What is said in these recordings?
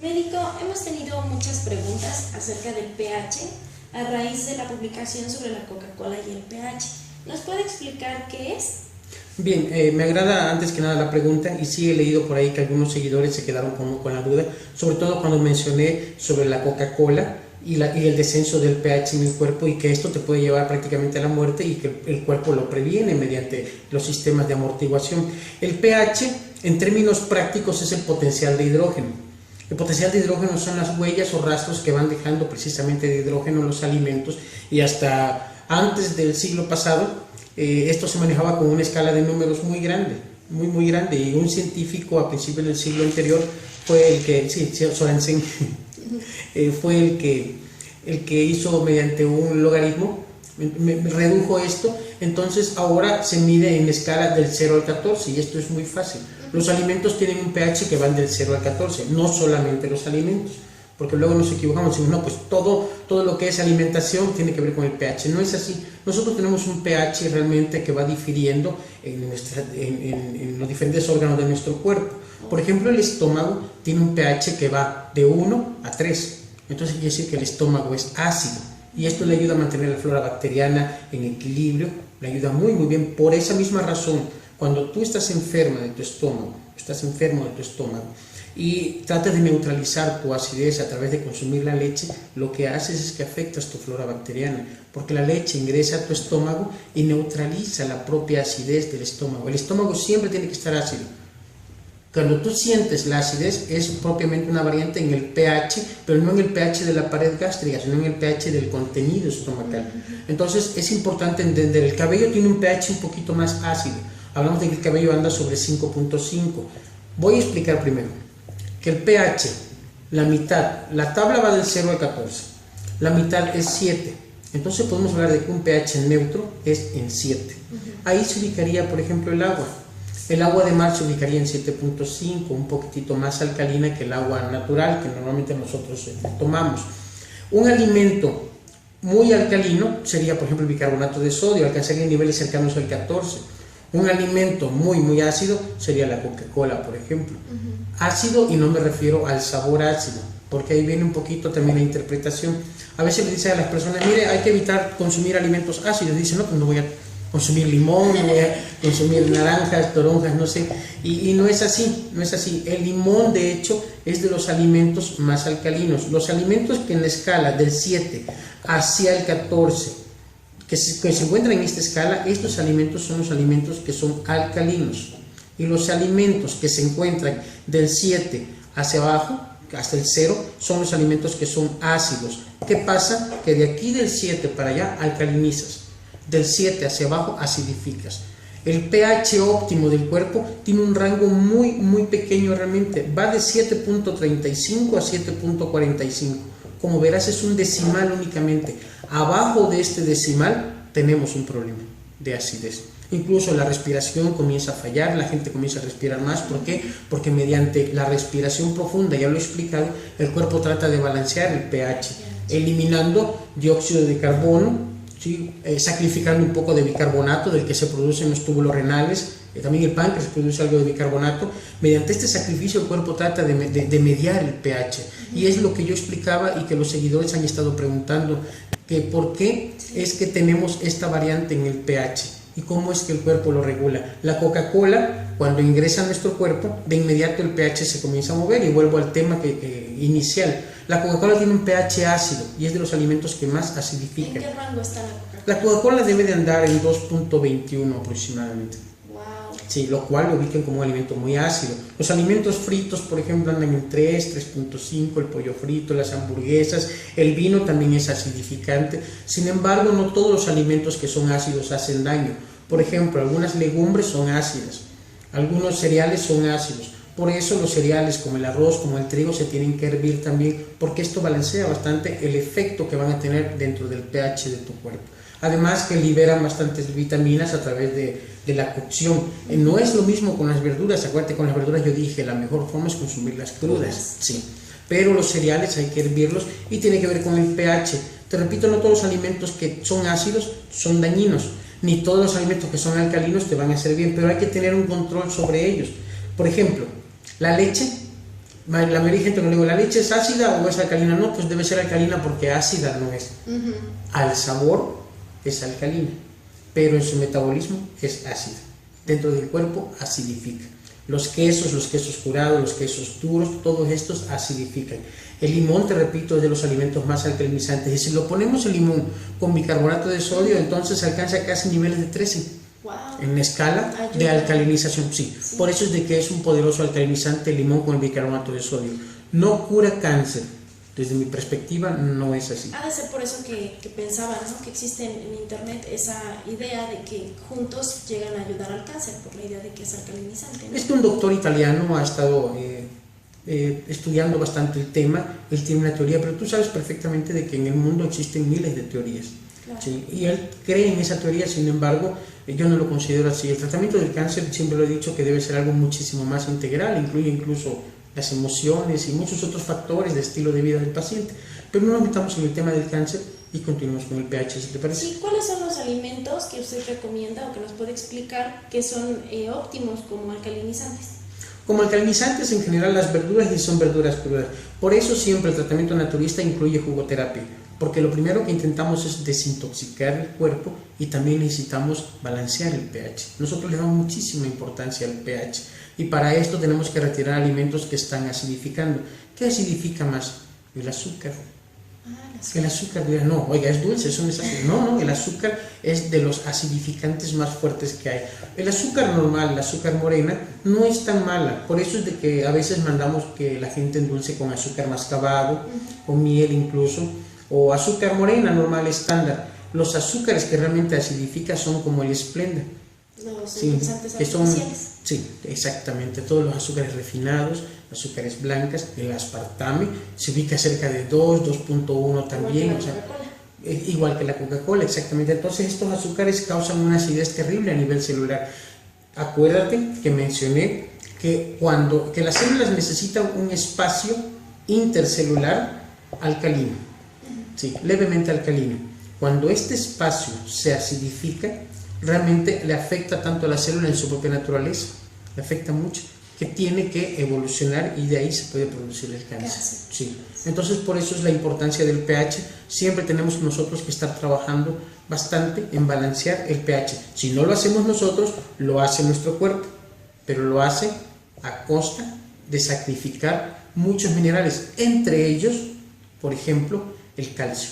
Médico, hemos tenido muchas preguntas acerca del pH a raíz de la publicación sobre la Coca-Cola y el pH. ¿Nos puede explicar qué es? Bien, me agrada antes que nada la pregunta, y sí he leído por ahí que algunos seguidores se quedaron con la duda, sobre todo cuando mencioné sobre la Coca-Cola y el descenso del pH en el cuerpo, y que esto te puede llevar prácticamente a la muerte y que el cuerpo lo previene mediante los sistemas de amortiguación. El pH, en términos prácticos, es el potencial de hidrógeno. El potencial de hidrógeno son las huellas o rastros que van dejando precisamente de hidrógeno los alimentos, y hasta antes del siglo pasado esto se manejaba con una escala de números muy grande, muy grande, y un científico a principios del siglo anterior fue el que, Sorensen, fue el que hizo mediante un logaritmo, me redujo esto. Entonces ahora se mide en escala del 0 al 14, y esto es muy fácil. Los alimentos tienen un pH que van del 0 al 14, no solamente los alimentos, porque luego nos equivocamos y decimos, no, pues todo lo que es alimentación tiene que ver con el pH. No es así. Nosotros tenemos un pH realmente que va difiriendo en los diferentes órganos de nuestro cuerpo. Por ejemplo, el estómago tiene un pH que va de 1 a 3. Entonces quiere decir que el estómago es ácido, y esto le ayuda a mantener la flora bacteriana en equilibrio, le ayuda muy bien. Por esa misma razón, cuando tú estás enfermo de tu estómago, y tratas de neutralizar tu acidez a través de consumir la leche, lo que haces es que afectas tu flora bacteriana, porque la leche ingresa a tu estómago y neutraliza la propia acidez del estómago. El estómago siempre tiene que estar ácido. Cuando tú sientes la acidez es propiamente una variante en el pH, pero no en el pH de la pared gástrica, sino en el pH del contenido estomacal. Entonces es importante entender, el cabello tiene un pH un poquito más ácido. Hablamos de que el cabello anda sobre 5.5. Voy a explicar primero que el pH, la mitad, la tabla va del 0 al 14, la mitad es 7. Entonces podemos hablar de que un pH neutro es en 7. Ahí se ubicaría, por ejemplo, el agua. El agua de mar se ubicaría en 7.5, un poquitito más alcalina que el agua natural que normalmente nosotros tomamos. Un alimento muy alcalino sería, por ejemplo, el bicarbonato de sodio, alcanzaría niveles cercanos al 14. Un alimento muy ácido sería la Coca-Cola, por ejemplo. Ácido, y no me refiero al sabor ácido, porque ahí viene un poquito también la interpretación. A veces le dicen a las personas, mire, hay que evitar consumir alimentos ácidos. Dicen, no, pues no voy a consumir limón, no voy a consumir naranjas, toronjas, no sé. Y no es así, no es así. El limón, de hecho, es de los alimentos más alcalinos. Los alimentos que en la escala del 7 hacia el 14, que se encuentran en esta escala, estos alimentos son los alimentos que son alcalinos. Y los alimentos que se encuentran del 7 hacia abajo, hasta el 0, son los alimentos que son ácidos. ¿Qué pasa? Que de aquí del 7 para allá alcalinizas, del 7 hacia abajo acidificas. El pH óptimo del cuerpo tiene un rango muy pequeño realmente, va de 7.35 a 7.45. Como verás, es un decimal únicamente. Abajo de este decimal tenemos un problema de acidez. Incluso la respiración comienza a fallar, la gente comienza a respirar más. ¿Por qué? Porque mediante la respiración profunda, ya lo he explicado, el cuerpo trata de balancear el pH, eliminando dióxido de carbono, ¿sí? Sacrificando un poco de bicarbonato del que se produce en los túbulos renales. También el páncreas produce algo de bicarbonato. Mediante este sacrificio el cuerpo trata de mediar el pH, y es lo que yo explicaba y que los seguidores han estado preguntando, que por qué es que tenemos esta variante en el pH y cómo es que el cuerpo lo regula. La Coca-Cola, cuando ingresa a nuestro cuerpo, de inmediato el pH se comienza a mover, y vuelvo al tema inicial. La Coca-Cola tiene un pH ácido y es de los alimentos que más acidifican. ¿En qué rango está la Coca-Cola? La Coca-Cola debe de andar en 2.21 aproximadamente. Sí, lo cual lo ubican como un alimento muy ácido. Los alimentos fritos, por ejemplo, andan en 3, 3.5, el pollo frito, las hamburguesas, el vino también es acidificante. Sin embargo, no todos los alimentos que son ácidos hacen daño. Por ejemplo, algunas legumbres son ácidas, algunos cereales son ácidos. Por eso los cereales como el arroz, como el trigo, se tienen que hervir también, porque esto balancea bastante el efecto que van a tener dentro del pH de tu cuerpo. Además que liberan bastantes vitaminas a través de la cocción. No es lo mismo con las verduras. Acuérdate, con las verduras yo dije, la mejor forma es consumirlas crudas, sí. Pero los cereales hay que hervirlos, y tiene que ver con el pH. Te repito, no todos los alimentos que son ácidos son dañinos, ni todos los alimentos que son alcalinos te van a hacer bien, pero hay que tener un control sobre ellos. Por ejemplo, la leche La mayoría de gente no le digo, ¿la leche es ácida o es alcalina? No, pues debe ser alcalina porque ácida no es. Al sabor es alcalina, pero en su metabolismo es ácida. Dentro del cuerpo acidifica. Los quesos curados, los quesos duros, todos estos acidifican. El limón, te repito, es de los alimentos más alcalinizantes. Y si lo ponemos el limón con bicarbonato de sodio, entonces alcanza casi niveles de 13. Wow. En la escala de alcalinización, sí. Por eso es de que es un poderoso alcalinizante el limón con el bicarbonato de sodio. No cura cáncer. Desde mi perspectiva no es así. Ha de ser por eso que pensaban, ¿no?, que existe en internet esa idea de que juntos llegan a ayudar al cáncer, por la idea de que es alcalinizante, ¿no? Es que un doctor italiano ha estado estudiando bastante el tema. Él tiene una teoría, pero tú sabes perfectamente de que en el mundo existen miles de teorías. Claro. ¿Sí? Y él cree en esa teoría, sin embargo, yo no lo considero así. El tratamiento del cáncer, siempre lo he dicho, que debe ser algo muchísimo más integral, incluye incluso las emociones y muchos otros factores de estilo de vida del paciente. Pero no nos metamos en el tema del cáncer y continuamos con el pH, si te parece. Sí, ¿cuáles son los alimentos que usted recomienda o que nos puede explicar que son óptimos como alcalinizantes? Como alcalinizantes, en general, las verduras, y son verduras crudas. Por eso siempre el tratamiento naturista incluye jugoterapia, porque lo primero que intentamos es desintoxicar el cuerpo y también necesitamos balancear el pH. Nosotros le damos muchísima importancia al pH y para esto tenemos que retirar alimentos que están acidificando. ¿Qué acidifica más? El azúcar. El azúcar, dirán, no, oiga, es dulce, eso no es ácido. No, el azúcar es de los acidificantes más fuertes que hay. El azúcar normal, el azúcar morena, no es tan mala. Por eso es de que a veces mandamos que la gente endulce con azúcar mascabado, con miel incluso, o azúcar morena normal estándar. Los azúcares que realmente acidifican son como el Splenda. Los endulzantes artificiales. Sí, exactamente. Todos los azúcares refinados, azúcares blancas, el aspartame, se ubica cerca de 2.1 también. Igual que la Coca-Cola, exactamente. Entonces estos azúcares causan una acidez terrible a nivel celular. Acuérdate que mencioné que las células necesitan un espacio intercelular alcalino, sí, levemente alcalino. Cuando este espacio se acidifica, realmente le afecta tanto a la célula en su propia naturaleza, le afecta mucho, que tiene que evolucionar y de ahí se puede producir el cáncer. Sí. Entonces, por eso es la importancia del pH. Siempre tenemos nosotros que estar trabajando bastante en balancear el pH. Si no lo hacemos nosotros, lo hace nuestro cuerpo, pero lo hace a costa de sacrificar muchos minerales, entre ellos, por ejemplo, el calcio.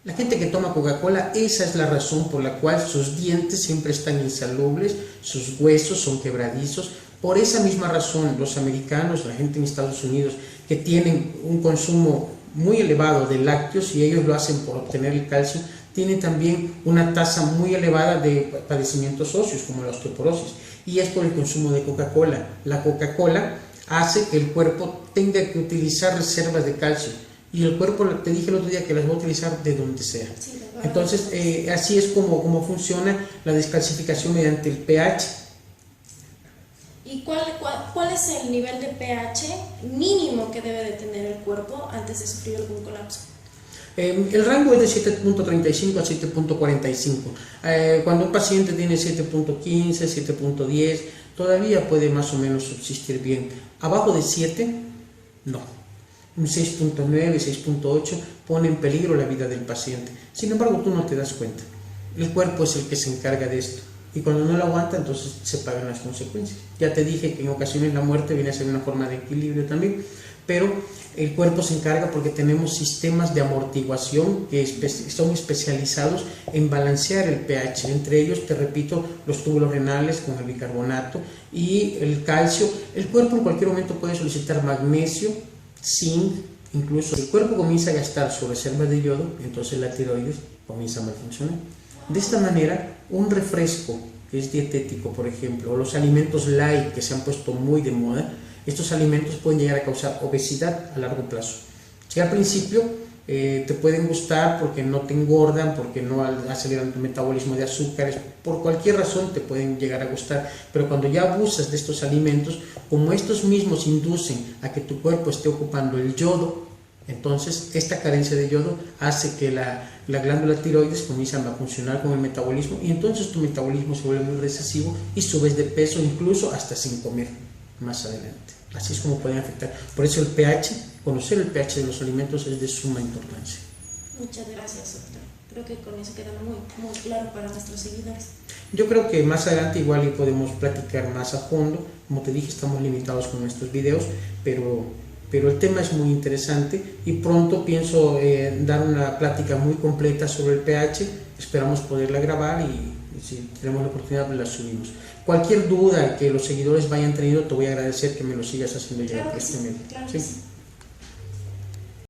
La gente que toma Coca-Cola, esa es la razón por la cual sus dientes siempre están insalubres, sus huesos son quebradizos. Por esa misma razón, los americanos, la gente en Estados Unidos, que tienen un consumo muy elevado de lácteos, y ellos lo hacen por obtener el calcio, tienen también una tasa muy elevada de padecimientos óseos, como la osteoporosis, y es por el consumo de Coca-Cola. La Coca-Cola hace que el cuerpo tenga que utilizar reservas de calcio, y el cuerpo, te dije el otro día, que las va a utilizar de donde sea. Sí, entonces, así es como funciona la descalcificación mediante el pH. ¿Y cuál es el nivel de pH mínimo que debe de tener el cuerpo antes de sufrir algún colapso? El rango es de 7.35 a 7.45. Cuando un paciente tiene 7.15, 7.10, todavía puede más o menos subsistir bien. Abajo de 7, no. Un 6.9, 6.8 pone en peligro la vida del paciente. Sin embargo, tú no te das cuenta. El cuerpo es el que se encarga de esto. Y cuando no lo aguanta, entonces se pagan las consecuencias. Ya te dije que en ocasiones la muerte viene a ser una forma de equilibrio también. Pero el cuerpo se encarga porque tenemos sistemas de amortiguación que son especializados en balancear el pH. Entre ellos, te repito, los túbulos renales con el bicarbonato y el calcio. El cuerpo en cualquier momento puede solicitar magnesio, zinc, incluso si el cuerpo comienza a gastar su reserva de yodo, entonces la tiroides comienza a malfuncionar. De esta manera, un refresco que es dietético, por ejemplo, o los alimentos light que se han puesto muy de moda, estos alimentos pueden llegar a causar obesidad a largo plazo. Si al principio te pueden gustar porque no te engordan, porque no aceleran tu metabolismo de azúcares, por cualquier razón te pueden llegar a gustar, pero cuando ya abusas de estos alimentos, como estos mismos inducen a que tu cuerpo esté ocupando el yodo, entonces esta carencia de yodo hace que la glándula tiroides comience a funcionar con el metabolismo, y entonces tu metabolismo se vuelve muy recesivo y subes de peso incluso hasta sin comer más adelante. Así es como pueden afectar. Por eso el pH, conocer el pH de los alimentos es de suma importancia. Muchas gracias, doctor. Creo que con eso queda muy claro para nuestros seguidores. Yo creo que más adelante igual y podemos platicar más a fondo. Como te dije, estamos limitados con estos videos, pero el tema es muy interesante y pronto pienso dar una plática muy completa sobre el pH. Esperamos poderla grabar y si tenemos la oportunidad pues la subimos. Cualquier duda que los seguidores vayan teniendo, te voy a agradecer que me lo sigas haciendo llegar por este medio. Claro que sí.